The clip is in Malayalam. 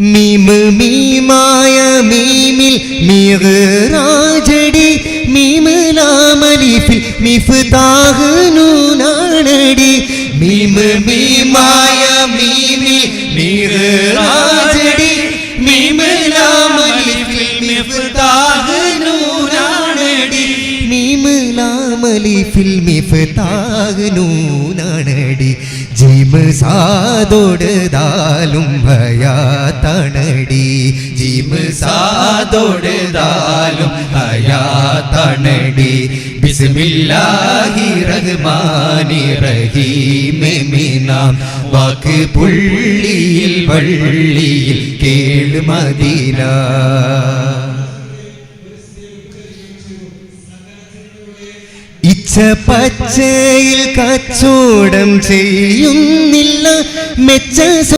മീമ് മീമായ മീമിൽ മിഗ്റാജടി മീമ് ലാമലിഫിൽ മിഫ്താഹ് നൂനാണടി മീമ് മീമായ മീമിൽ മിഗ്റാജടി മീമ് ലാമലിഫിൽ മിഫ്താഹ് നൂനാണടി മീമ് ലാമലിഫിൽ മിഫ്താഹ് നൂനാണടി ജീമ് സാദോട് ദാലും ഹയാത്തണടി ജീമ് സാദോട് ദാലും ഹയാത്തണടി ബിസ്മില്ലാഹി റഹ്മാനി റഹീം മീനാം വാക്ക് പുള്ളിയിൽ വള്ളിയിൽ കേള് മദീന പച്ചയിൽ കച്ചോടം ചെയ്യുന്നില്ല മെച്ച